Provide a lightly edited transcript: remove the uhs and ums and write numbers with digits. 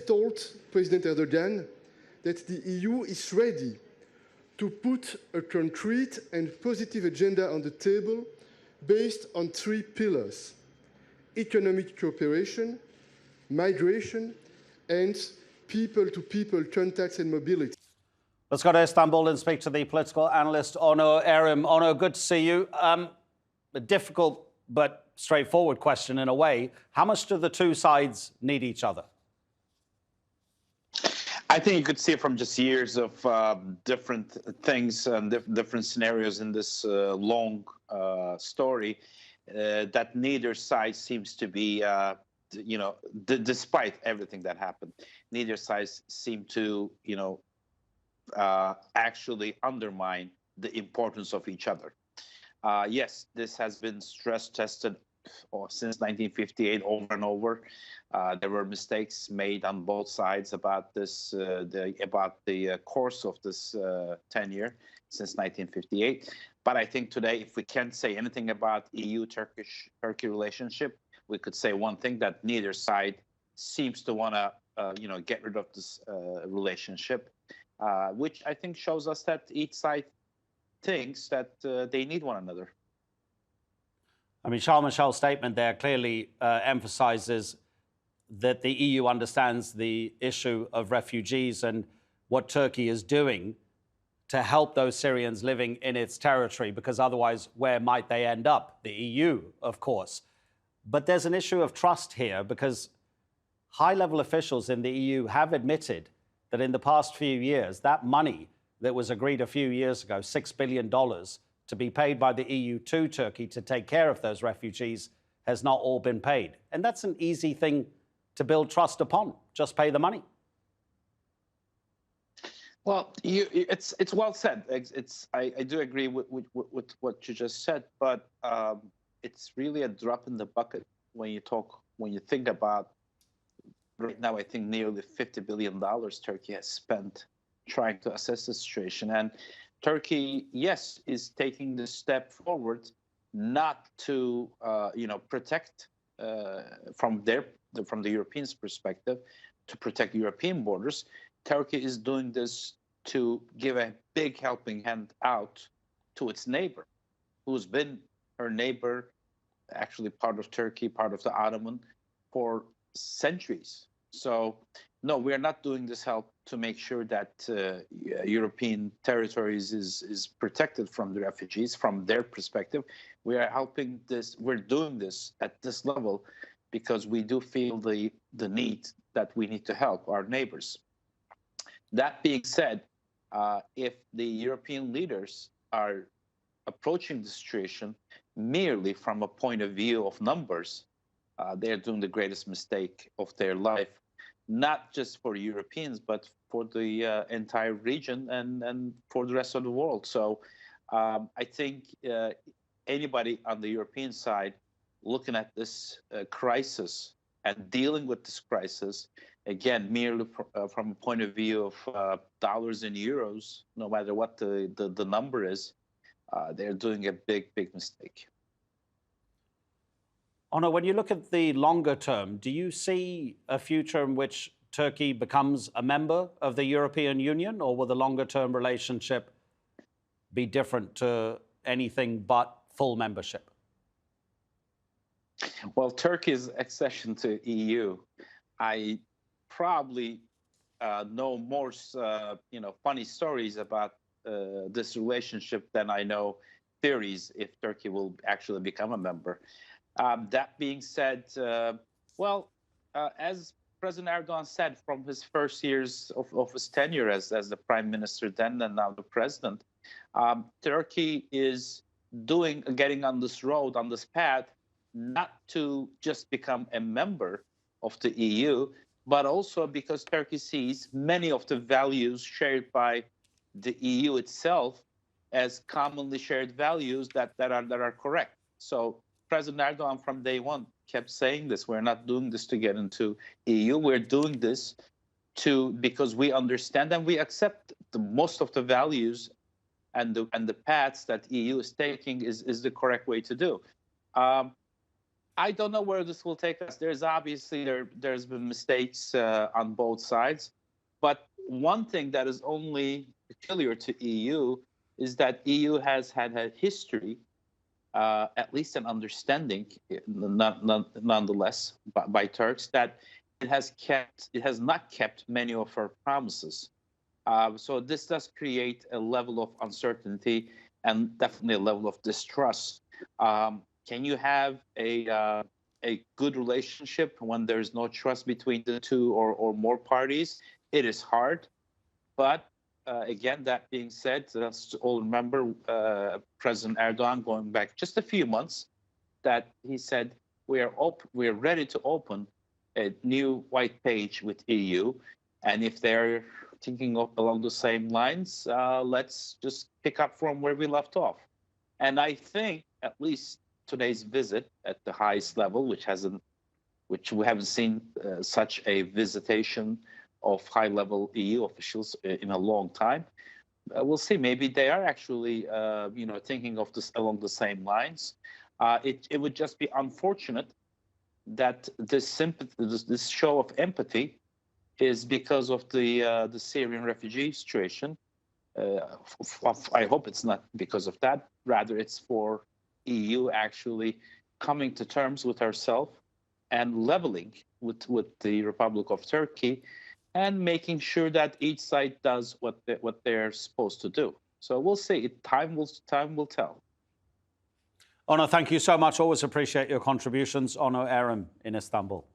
just told President Erdogan that the EU is ready to put a concrete and positive agenda on the table based on 3 pillars: economic cooperation, migration, and people-to-people contacts and mobility. Let's go to Istanbul and speak to the political analyst Onur Erim. Onur, good to see you. A difficult but straightforward question in a way. How much do the two sides need each other? I think you could see it from just years of different things and different scenarios in this long story that neither side seems to be, despite everything that happened, neither side seem to, actually undermine the importance of each other. Yes, this has been stress tested since 1958 over and over. There were mistakes made on both sides about this, about the course of this tenure since 1958. But I think today, if we can't say anything about EU-Turkey relationship, we could say one thing, that neither side seems to want to, get rid of this relationship, which I think shows us that each side thinks that they need one another. I mean, Michel's statement there clearly emphasizes that the EU understands the issue of refugees and what Turkey is doing to help those Syrians living in its territory, because otherwise, where might they end up? The EU, of course. But there's an issue of trust here, because high-level officials in the EU have admitted that in the past few years, that money that was agreed a few years ago, $6 billion, to be paid by the EU to Turkey to take care of those refugees, has not all been paid. And that's an easy thing to build trust upon. Just pay the money. Well, it's well said. I do agree with what you just said, but it's really a drop in the bucket when you think about right now. I think nearly $50 billion Turkey has spent trying to assess the situation, and Turkey, yes, is taking this step forward, not to protect from the Europeans' perspective, to protect European borders. Turkey is doing this to give a big helping hand out to its neighbor, who's been her neighbor, actually part of Turkey, part of the Ottoman, for centuries. So, no, we are not doing this help to make sure that European territories is protected from the refugees, from their perspective. We are helping this, we're doing this at this level because we do feel the need that we need to help our neighbors. That being said, if the European leaders are approaching the situation merely from a point of view of numbers, they're doing the greatest mistake of their life, not just for Europeans, but for the entire region and for the rest of the world. So I think anybody on the European side looking at this crisis and dealing with this crisis, again, merely from a point of view of dollars and euros, no matter what the number is, they're doing a big mistake. Onur, when you look at the longer term, do you see a future in which Turkey becomes a member of the European Union, or will the longer term relationship be different to anything but full membership? Well, Turkey's accession to EU, I probably know more, funny stories about this relationship than I know theories if Turkey will actually become a member. That being said, as President Erdogan said from his first years of his tenure as the prime minister then and now the president, Turkey is getting on this road, on this path, not to just become a member of the EU, but also because Turkey sees many of the values shared by the EU itself as commonly shared values that are correct. So President Erdogan from day one kept saying this: we're not doing this to get into EU. We're doing this because we understand and we accept most of the values and the paths that EU is taking is the correct way to do. I don't know where this will take us. There's obviously there's been mistakes on both sides, but one thing that is only peculiar to EU is that EU has had a history, at least an understanding, nonetheless, by Turks, that it has not kept many of her promises. So this does create a level of uncertainty and definitely a level of distrust. Can you have a good relationship when there's no trust between the two or more parties? It is hard, but again, that being said, let's all remember President Erdogan going back just a few months that he said we are ready to open a new white page with EU, and if they're thinking along the same lines, let's just pick up from where we left off. And I think at least today's visit at the highest level, which we haven't seen such a visitation of high-level EU officials in a long time. We'll see. Maybe they are actually, thinking of this along the same lines. It would just be unfortunate that this show of empathy is because of the Syrian refugee situation. I hope it's not because of that. Rather, it's for EU actually coming to terms with herself and leveling with the Republic of Turkey and making sure that each side does what they're supposed to do. So we'll see. Time will tell. Onur, thank you so much. Always appreciate your contributions. Onur Erim in Istanbul.